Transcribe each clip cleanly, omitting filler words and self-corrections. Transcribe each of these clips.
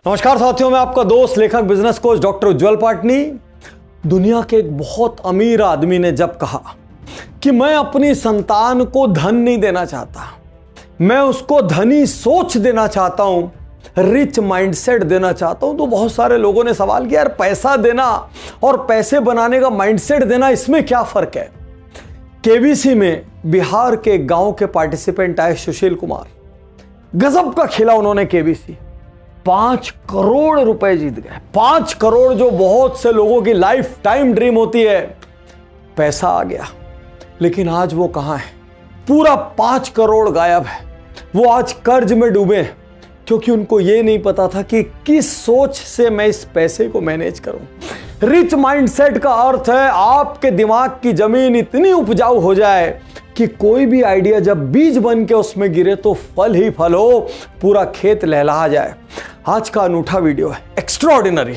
नमस्कार साथियों, मैं आपका दोस्त लेखक बिजनेस कोच डॉक्टर उज्जवल पाटनी। दुनिया के एक बहुत अमीर आदमी ने जब कहा कि मैं अपनी संतान को धन नहीं देना चाहता, मैं उसको धनी सोच देना चाहता हूं, रिच माइंडसेट देना चाहता हूं, तो बहुत सारे लोगों ने सवाल किया, यार पैसा देना और पैसे बनाने का माइंडसेट देना, इसमें क्या फर्क है। केबीसी में बिहार के गांव के पार्टिसिपेंट आए सुशील कुमार, गजब का खेला उन्होंने केबीसी, 5 करोड़ रुपए जीत गए। 5 करोड़ जो बहुत से लोगों की लाइफ टाइम ड्रीम होती है। पैसा आ गया, लेकिन आज वो कहां है, पूरा 5 करोड़ गायब है। वो आज कर्ज में डूबे क्योंकि उनको ये नहीं पता था कि किस सोच से मैं इस पैसे को मैनेज करूं। रिच माइंडसेट का अर्थ है आपके दिमाग की जमीन इतनी उपजाऊ हो जाए कि कोई भी आइडिया जब बीज बन के उसमें गिरे तो फल ही फल हो, पूरा खेत लहलहा जाए। आज का अनूठा वीडियो है, एक्स्ट्राऑर्डिनरी,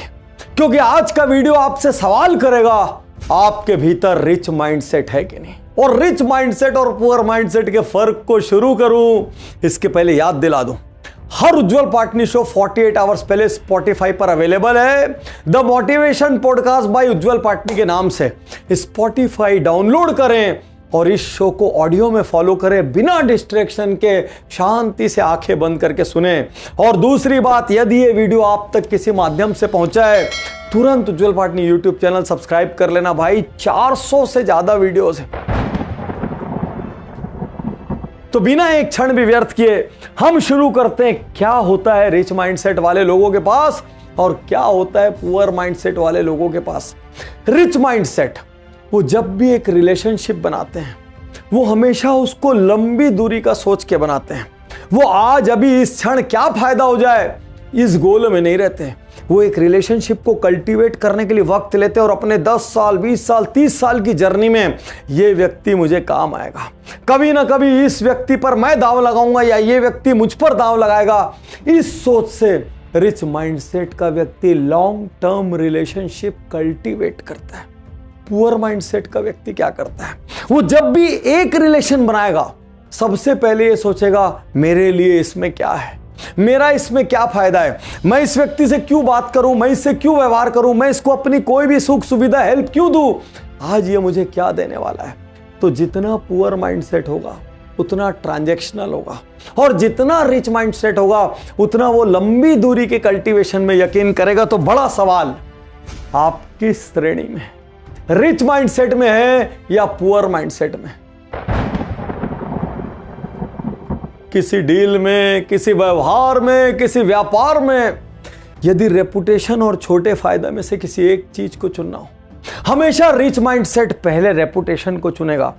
क्योंकि आज का वीडियो आपसे सवाल करेगा आपके भीतर रिच माइंडसेट है कि नहीं। और रिच माइंडसेट और पुअर माइंडसेट के फर्क को शुरू करूं इसके पहले याद दिला दूं, हर उज्जवल पाटनी शो 48 आवर्स पहले स्पॉटिफाई पर अवेलेबल है, द मोटिवेशन पॉडकास्ट बाय उज्जवल पाटनी के नाम से। स्पॉटिफाई डाउनलोड करें और इस शो को ऑडियो में फॉलो करें, बिना डिस्ट्रैक्शन के शांति से आंखें बंद करके सुने। और दूसरी बात, यदि ये वीडियो आप तक किसी माध्यम से पहुंचा है, तुरंत उज्जवल पाटनी यूट्यूब चैनल सब्सक्राइब कर लेना भाई, 400 से ज्यादा वीडियोस हैं। तो बिना एक क्षण भी व्यर्थ किए हम शुरू करते हैं, क्या होता है रिच माइंडसेट वाले लोगों के पास और क्या होता है पुअर माइंडसेट वाले लोगों के पास। रिच माइंडसेट, वो जब भी एक रिलेशनशिप बनाते हैं वो हमेशा उसको लंबी दूरी का सोच के बनाते हैं। वो आज अभी इस क्षण क्या फायदा हो जाए इस गोल में नहीं रहते हैं। वो एक रिलेशनशिप को कल्टीवेट करने के लिए वक्त लेते हैं और अपने 10 साल 20 साल 30 साल की जर्नी में ये व्यक्ति मुझे काम आएगा, कभी ना कभी इस व्यक्ति पर मैं दांव लगाऊंगा या ये व्यक्ति मुझ पर दांव लगाएगा। इस सोच से रिच माइंडसेट का व्यक्ति लॉन्ग टर्म रिलेशनशिप कल्टीवेट करता है। पुअर माइंडसेट का व्यक्ति क्या करता है, वो जब भी एक रिलेशन बनाएगा सबसे पहले ये सोचेगा मेरे लिए इसमें क्या है, मेरा इसमें क्या फायदा है, मैं इस व्यक्ति से क्यों बात करूं, मैं इससे क्यों व्यवहार करूं, मैं इसको अपनी कोई भी सुख सुविधा हेल्प क्यों दूं, आज ये मुझे क्या देने वाला है। तो जितना पुअर माइंडसेट होगा उतना ट्रांजैक्शनल होगा, और जितना रिच माइंडसेट होगा उतना वो लंबी दूरी के कल्टीवेशन में यकीन करेगा। तो बड़ा सवाल, आप किस श्रेणी में, रिच माइंडसेट में है या पुअर माइंडसेट में। किसी डील में, किसी व्यवहार में, किसी व्यापार में यदि रेपुटेशन और छोटे फायदे में से किसी एक चीज को चुनना हो, हमेशा रिच माइंडसेट पहले रेपुटेशन को चुनेगा।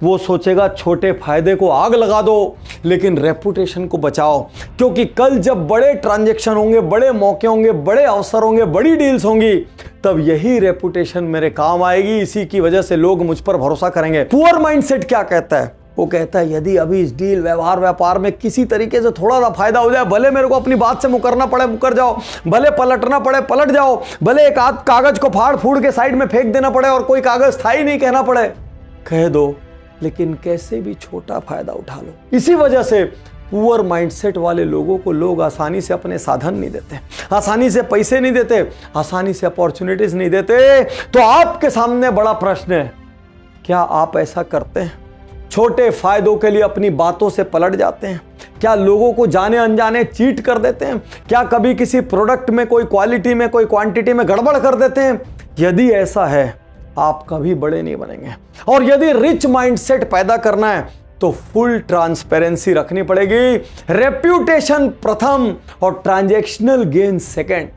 वो सोचेगा छोटे फायदे को आग लगा दो लेकिन रेपुटेशन को बचाओ, क्योंकि कल जब बड़े ट्रांजैक्शन होंगे, बड़े मौके होंगे, बड़े अवसर होंगे, बड़ी डील्स होंगी, तब यही रेपुटेशन मेरे काम आएगी, इसी की वजह से लोग मुझ पर भरोसा करेंगे। पुअर माइंडसेट क्या कहता है, वो कहता है यदि अभी इस डील व्यवहार व्यापार में किसी तरीके से थोड़ा सा फायदा हो जाए, भले मेरे को अपनी बात से मुकरना पड़े मुकर जाओ, भले पलटना पड़े पलट जाओ, भले एक आध कागज को फाड़ फूड़ के साइड में फेंक देना पड़े और कोई कागज था ही नहीं कहना पड़े, कह दो, लेकिन कैसे भी छोटा फायदा उठा लो। इसी वजह से पुअर माइंडसेट वाले लोगों को लोग आसानी से अपने साधन नहीं देते, आसानी से पैसे नहीं देते, आसानी से अपॉर्चुनिटीज नहीं देते। तो आपके सामने बड़ा प्रश्न है, क्या आप ऐसा करते हैं? छोटे फायदों के लिए अपनी बातों से पलट जाते हैं? क्या लोगों को जाने अनजाने चीट कर देते हैं? क्या कभी किसी प्रोडक्ट में, कोई क्वालिटी में, कोई क्वांटिटी में गड़बड़ कर देते हैं? यदि ऐसा है, आप कभी बड़े नहीं बनेंगे। और यदि रिच माइंडसेट पैदा करना है तो फुल ट्रांसपेरेंसी रखनी पड़ेगी, रेप्यूटेशन प्रथम और ट्रांजैक्शनल गेन सेकंड।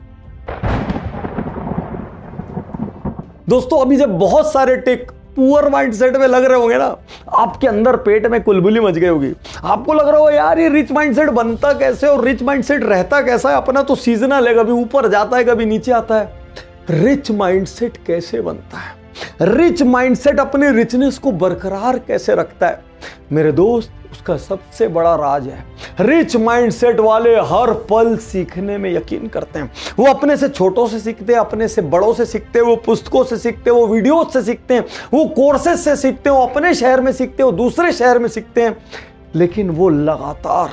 दोस्तों, अभी जब बहुत सारे टिक पुअर माइंडसेट में लग रहे होंगे ना, आपके अंदर पेट में कुलबुली मच गई होगी। आपको लग रहा होगा यार ये रिच माइंडसेट बनता कैसे और रिच माइंडसेट रहता कैसा है, अपना तो सीजनल है, कभी ऊपर जाता है कभी नीचे आता है। रिच माइंडसेट कैसे बनता है, रिच माइंडसेट अपने रिचनेस को बरकरार कैसे रखता है, मेरे दोस्त, उसका सबसे बड़ा राज है रिच माइंडसेट वाले हर पल सीखने में यकीन करते हैं। वो अपने से छोटों से सीखते हैं, अपने से बड़ों से सीखते हैं, वो पुस्तकों से सीखते हैं, वो वीडियोज से सीखते हैं, वो कोर्सेज से सीखते हैं, वो अपने शहर में सीखते हैं, वो दूसरे शहर में सीखते हैं, लेकिन वो लगातार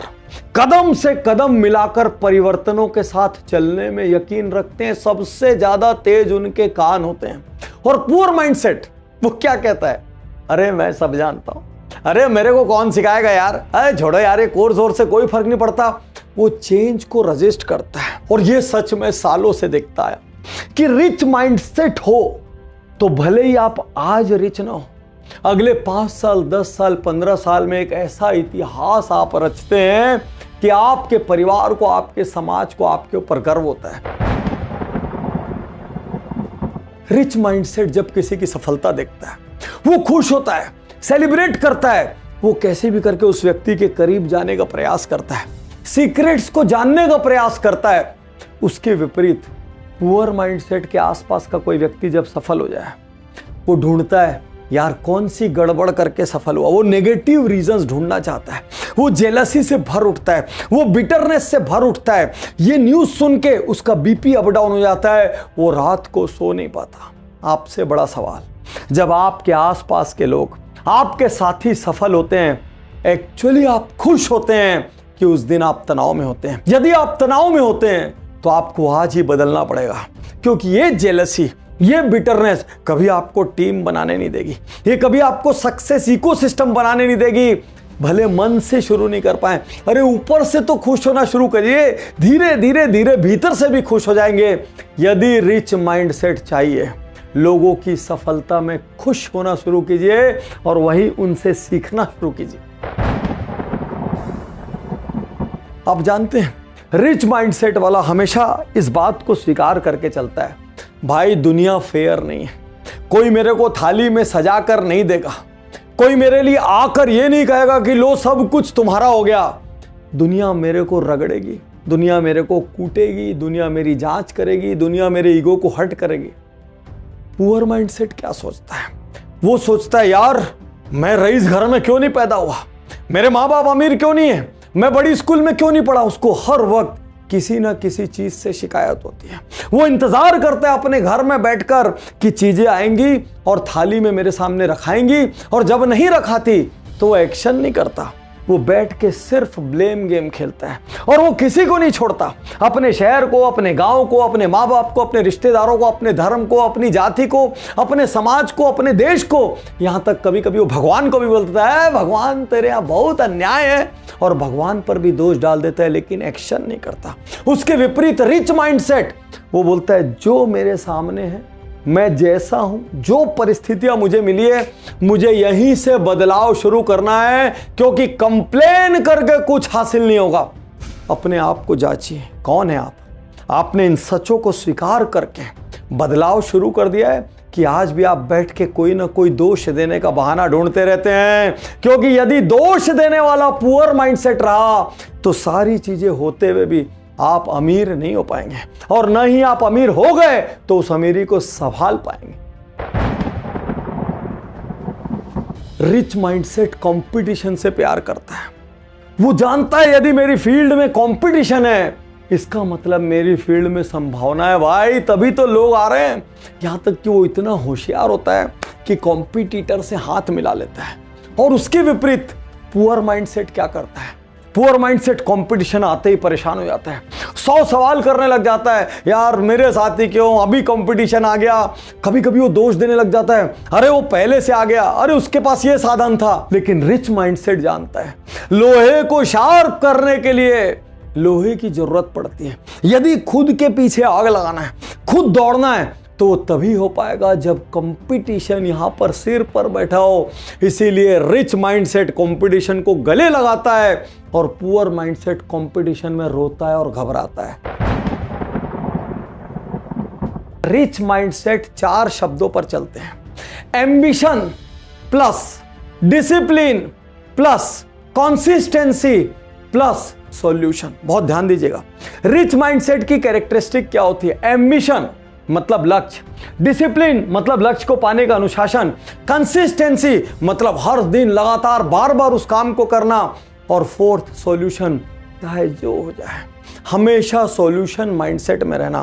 कदम से कदम मिलाकर परिवर्तनों के साथ चलने में यकीन रखते हैं। सबसे ज्यादा तेज उनके कान होते हैं। और पुअर माइंडसेट वो क्या कहता है, अरे मैं सब जानता हूं, अरे मेरे को कौन सिखाएगा यार, अरे छोड़ो यार, ये कोर्स और से कोई फर्क नहीं पड़ता। वो चेंज को रजिस्ट करता है। और ये सच में सालों से देखता है कि रिच माइंडसेट हो तो भले ही आप आज रिच ना हो, अगले 5 साल 10 साल 15 साल में एक ऐसा इतिहास आप रचते हैं कि आपके परिवार को, आपके समाज को आपके ऊपर गर्व होता है। रिच माइंडसेट जब किसी की सफलता देखता है वो खुश होता है, सेलिब्रेट करता है, वो कैसे भी करके उस व्यक्ति के करीब जाने का प्रयास करता है, सीक्रेट्स को जानने का प्रयास करता है। उसके विपरीत पुअर माइंडसेट के आसपास का कोई व्यक्ति जब सफल हो जाए, वो ढूंढता है यार कौन सी गड़बड़ करके सफल हुआ। वो नेगेटिव रीजंस ढूंढना चाहता है, वो जेलसी से भर उठता है, वो बिटरनेस से भर उठता है। ये न्यूज सुन के उसका बीपी अप डाउन हो जाता है, वो रात को सो नहीं पाता। आपसे बड़ा सवाल, जब आपके आसपास के लोग, आपके साथी सफल होते हैं, एक्चुअली आप खुश होते हैं कि उस दिन आप तनाव में होते हैं? यदि आप तनाव में होते हैं तो आपको आज ही बदलना पड़ेगा, क्योंकि ये जेलसी, ये बिटरनेस कभी आपको टीम बनाने नहीं देगी, ये कभी आपको सक्सेस इकोसिस्टम बनाने नहीं देगी। भले मन से शुरू नहीं कर पाए, अरे ऊपर से तो खुश होना शुरू करिए, धीरे धीरे धीरे भीतर से भी खुश हो जाएंगे। यदि रिच माइंडसेट चाहिए, लोगों की सफलता में खुश होना शुरू कीजिए और वही उनसे सीखना शुरू कीजिए। आप जानते हैं, रिच माइंडसेट वाला हमेशा इस बात को स्वीकार करके चलता है, भाई दुनिया फेयर नहीं है, कोई मेरे को थाली में सजा कर नहीं देगा, कोई मेरे लिए आकर ये नहीं कहेगा कि लो सब कुछ तुम्हारा हो गया। दुनिया मेरे को रगड़ेगी, दुनिया मेरे को कूटेगी, दुनिया मेरी जांच करेगी, दुनिया मेरे ईगो को हर्ट करेगी। पुअर माइंडसेट क्या सोचता है? वो सोचता है यार मैं रईस घर में क्यों नहीं पैदा हुआ, मेरे माँ बाप अमीर क्यों नहीं है, मैं बड़ी स्कूल में क्यों नहीं पढ़ा। उसको हर वक्त किसी ना किसी चीज से शिकायत होती है। वो इंतजार करता है अपने घर में बैठकर कि चीजें आएंगी और थाली में मेरे सामने रखाएंगी, और जब नहीं रखाती तो वो एक्शन नहीं करता, वो बैठ के सिर्फ ब्लेम गेम खेलता है। और वो किसी को नहीं छोड़ता, अपने शहर को, अपने गांव को, अपने माँ बाप को, अपने रिश्तेदारों को, अपने धर्म को, अपनी जाति को, अपने समाज को, अपने देश को, यहां तक कभी कभी वो भगवान को भी बोलता है भगवान तेरे यहाँ बहुत अन्याय है, और भगवान पर भी दोष डाल देता है, लेकिन एक्शन नहीं करता। उसके विपरीत रिच माइंडसेट वो बोलता है जो मेरे सामने है, मैं जैसा हूं, जो परिस्थितियां मुझे मिली है, मुझे यहीं से बदलाव शुरू करना है, क्योंकि कंप्लेन करके कुछ हासिल नहीं होगा। अपने आप को जांचिए, कौन है आप? आपने इन सचों को स्वीकार करके बदलाव शुरू कर दिया है कि आज भी आप बैठ के कोई ना कोई दोष देने का बहाना ढूंढते रहते हैं? क्योंकि यदि दोष देने वाला पुअर माइंडसेट रहा तो सारी चीजें होते हुए भी आप अमीर नहीं हो पाएंगे, और न ही आप अमीर हो गए तो उस अमीरी को संभाल पाएंगे। रिच माइंडसेट कंपटीशन से प्यार करता है। वो जानता है यदि मेरी फील्ड में कंपटीशन है, इसका मतलब मेरी फील्ड में संभावना है भाई, तभी तो लोग आ रहे हैं। यहां तक कि वो इतना होशियार होता है कि कॉम्पिटिटर से हाथ मिला लेता है। और उसके विपरीत पुअर माइंडसेट क्या करता है? पुअर माइंडसेट कंपटीशन आते ही परेशान हो जाता है, 100 सवाल करने लग जाता है, यार मेरे साथी क्यों, अभी कंपटीशन आ गया। कभी कभी वो दोष देने लग जाता है, अरे वो पहले से आ गया, अरे उसके पास ये साधन था। लेकिन रिच माइंडसेट जानता है लोहे को शार्प करने के लिए लोहे की जरूरत पड़ती है। यदि खुद के पीछे आग लगाना है, खुद दौड़ना है, तो तभी हो पाएगा जब कंपटीशन यहां पर सिर पर बैठा हो। इसीलिए रिच माइंडसेट कंपटीशन को गले लगाता है और पुअर माइंडसेट कंपटीशन में रोता है और घबराता है। रिच माइंडसेट 4 शब्दों पर चलते हैं, ambition plus discipline plus consistency plus solution. बहुत ध्यान दीजिएगा, रिच माइंडसेट की कैरेक्टरिस्टिक क्या होती है? एम्बिशन मतलब लक्ष्य, डिसिप्लिन मतलब लक्ष्य को पाने का अनुशासन, कंसिस्टेंसी मतलब हर दिन लगातार बार बार उस काम को करना, और फोर्थ सॉल्यूशन, चाहे जो हो जाए हमेशा सॉल्यूशन माइंडसेट में रहना।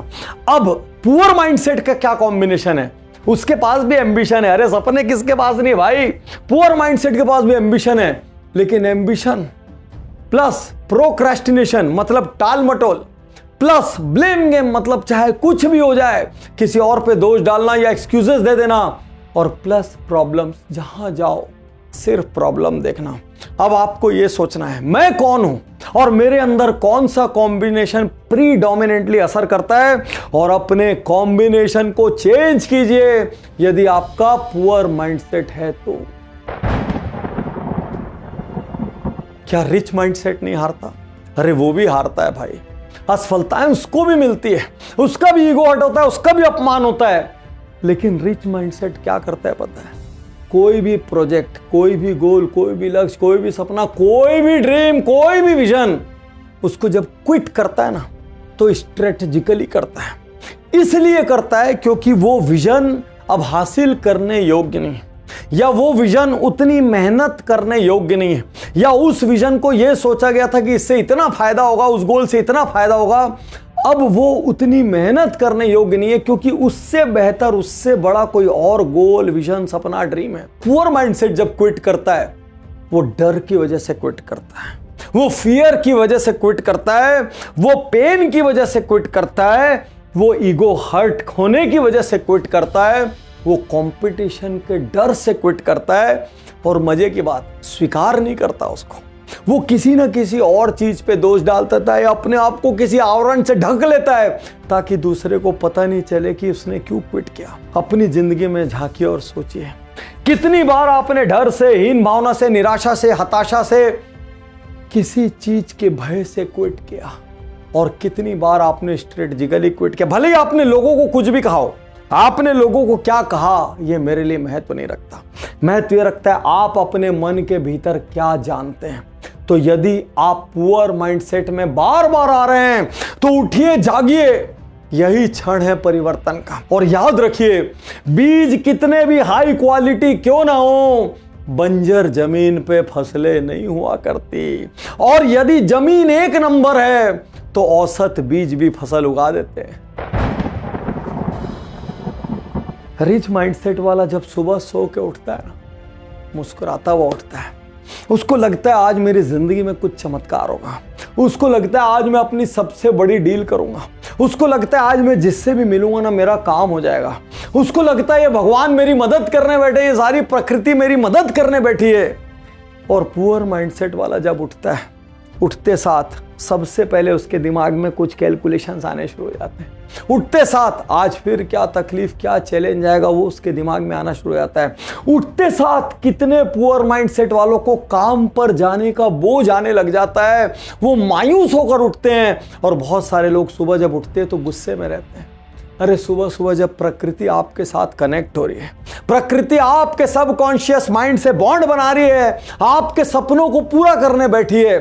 अब पुअर माइंडसेट का क्या कॉम्बिनेशन है? उसके पास भी एम्बिशन है, अरे सपने किसके पास नहीं भाई, पुअर माइंडसेट के पास भी एम्बिशन है, लेकिन एम्बिशन प्लस प्रोक्रेस्टिनेशन मतलब टाल मटोल, प्लस ब्लेम गेम मतलब चाहे कुछ भी हो जाए किसी और पे दोष डालना या एक्सक्यूजेस दे देना, और प्लस प्रॉब्लम्स, जहां जाओ सिर्फ प्रॉब्लम देखना। अब आपको यह सोचना है मैं कौन हूं और मेरे अंदर कौन सा कॉम्बिनेशन प्रीडोमिनेंटली असर करता है, और अपने कॉम्बिनेशन को चेंज कीजिए यदि आपका पुअर माइंडसेट है तो। क्या रिच माइंडसेट नहीं हारता? अरे वो भी हारता है भाई, असफलताएं उसको भी मिलती है, उसका भी ईगो हर्ट होता है, उसका भी अपमान होता है, लेकिन रिच माइंडसेट क्या करता है पता है? कोई भी प्रोजेक्ट, कोई भी गोल, कोई भी लक्ष्य, कोई भी सपना, कोई भी ड्रीम, कोई भी विजन, उसको जब क्विट करता है ना तो स्ट्रेटेजिकली करता है। इसलिए करता है क्योंकि वो विजन अब हासिल करने योग्य नहीं, या वो विजन उतनी मेहनत करने योग्य नहीं है, या उस विजन को यह सोचा गया था कि इससे इतना फायदा होगा, उस गोल से इतना फायदा होगा, अब वो उतनी मेहनत करने योग्य नहीं है क्योंकि उससे बेहतर, उससे बड़ा कोई और गोल, विजन, सपना, ड्रीम है। पुअर माइंडसेट जब क्विट करता है वो डर की वजह से क्विट करता है, वो फियर की वजह से क्विट करता है, वो पेन की वजह से क्विट करता है, वो ईगो हर्ट होने की वजह से क्विट करता है, वो कंपटीशन के डर से क्विट करता है, और मजे की बात स्वीकार नहीं करता उसको। वो किसी ना किसी और चीज पे दोष डाल देता है, अपने आप को किसी आवरण से ढक लेता है ताकि दूसरे को पता नहीं चले कि उसने क्यों क्विट किया। अपनी जिंदगी में झांकिए और सोचिए कितनी बार आपने डर से, हीन भावना से, निराशा से, हताशा से, किसी चीज के भय से क्विट किया, और कितनी बार आपने स्ट्रेटेजिकली क्विट किया। भले ही आपने लोगों को कुछ भी कहा हो, आपने लोगों को क्या कहा ये मेरे लिए महत्व नहीं रखता, महत्व ये रखता है आप अपने मन के भीतर क्या जानते हैं। तो यदि आप पुअर माइंडसेट में बार बार आ रहे हैं तो उठिए, जागिए, यही क्षण है परिवर्तन का। और याद रखिए बीज कितने भी हाई क्वालिटी क्यों ना हो, बंजर जमीन पे फसलें नहीं हुआ करती, और यदि जमीन एक नंबर है तो औसत बीज भी फसल उगा देते हैं। रिच माइंडसेट वाला जब सुबह सो के उठता है ना, मुस्कुराता हुआ उठता है, उसको लगता है आज मेरी जिंदगी में कुछ चमत्कार होगा, उसको लगता है आज मैं अपनी सबसे बड़ी डील करूंगा, उसको लगता है आज मैं जिससे भी मिलूंगा ना मेरा काम हो जाएगा, उसको लगता है ये भगवान मेरी मदद करने बैठे, ये सारी प्रकृति मेरी मदद करने बैठी है। और पुअर माइंडसेट वाला जब उठता है, उठते साथ सबसे पहले उसके दिमाग में कुछ कैलकुलेशंस आने शुरू हो जाते हैं। उठते साथ आज फिर क्या तकलीफ, क्या चैलेंज आएगा, वो उसके दिमाग में आना शुरू हो जाता है। उठते साथ कितने पुअर माइंडसेट वालों को काम पर जाने का बोझ आने लग जाता है, वो मायूस होकर उठते हैं। और बहुत सारे लोग सुबह जब उठते हैं तो गुस्से में रहते हैं। अरे सुबह सुबह जब प्रकृति आपके साथ कनेक्ट हो रही है, प्रकृति आपके सबकॉन्शियस माइंड से बॉन्ड बना रही है, आपके सपनों को पूरा करने बैठी है,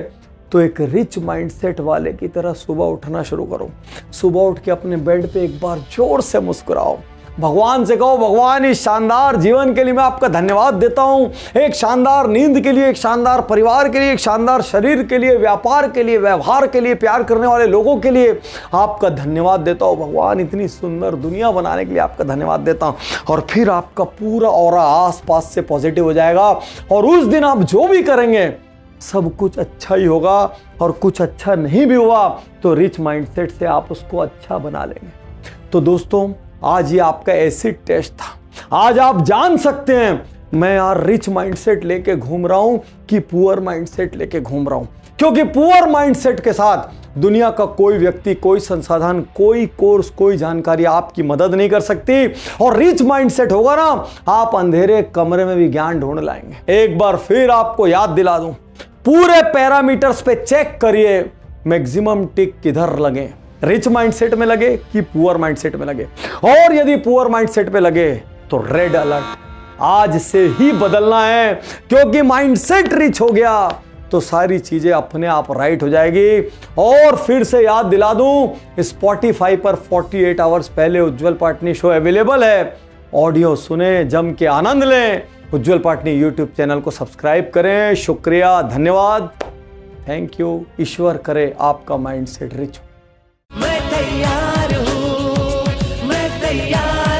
तो एक रिच माइंडसेट वाले की तरह सुबह उठना शुरू करो। सुबह उठ के अपने बेड पे एक बार जोर से मुस्कुराओ, भगवान से कहो भगवान इस शानदार जीवन के लिए मैं आपका धन्यवाद देता हूं, एक शानदार नींद के लिए, एक शानदार परिवार के लिए, एक शानदार शरीर के लिए, व्यापार के लिए, व्यवहार के लिए, प्यार करने वाले लोगों के लिए आपका धन्यवाद देता हूं भगवान, इतनी सुंदर दुनिया बनाने के लिए आपका धन्यवाद देता हूं। और फिर आपका पूरा ऑरा आसपास से पॉजिटिव हो जाएगा, और उस दिन आप जो भी करेंगे सब कुछ अच्छा ही होगा, और कुछ अच्छा नहीं भी हुआ तो रिच माइंडसेट से आप उसको अच्छा बना लेंगे। तो दोस्तों आज ये आपका एसिड टेस्ट था। आज आप जान सकते हैं मैं यार रिच माइंडसेट लेके घूम रहा हूं कि पुअर माइंडसेट लेके घूम रहा हूं, क्योंकि पुअर माइंडसेट के साथ दुनिया का कोई व्यक्ति, कोई संसाधन, कोई कोर्स, कोई जानकारी आपकी मदद नहीं कर सकती। और रिच माइंडसेट होगा ना, आप अंधेरे कमरे में भी ज्ञान ढूंढ लाएंगे। एक बार फिर आपको याद दिला दूं, पूरे पैरामीटर्स पे चेक करिए मैक्सिमम टिक किधर लगे, रिच माइंडसेट में लगे कि पुअर माइंडसेट में लगे। और यदि पुअर माइंडसेट पे लगे तो रेड अलर्ट, आज से ही बदलना है, क्योंकि माइंडसेट रिच हो गया तो सारी चीजें अपने आप राइट हो जाएगी। और फिर से याद दिला दूं, स्पॉटिफाई पर 48 आवर्स पहले उज्जवल पाटनी शो अवेलेबल है, ऑडियो सुने, जम के आनंद लें। उज्जवल पाटनी यूट्यूब चैनल को सब्सक्राइब करें। शुक्रिया, धन्यवाद, थैंक यू। ईश्वर करे आपका माइंडसेट रिच हो। मैं तैयार हूँ, मैं तैयार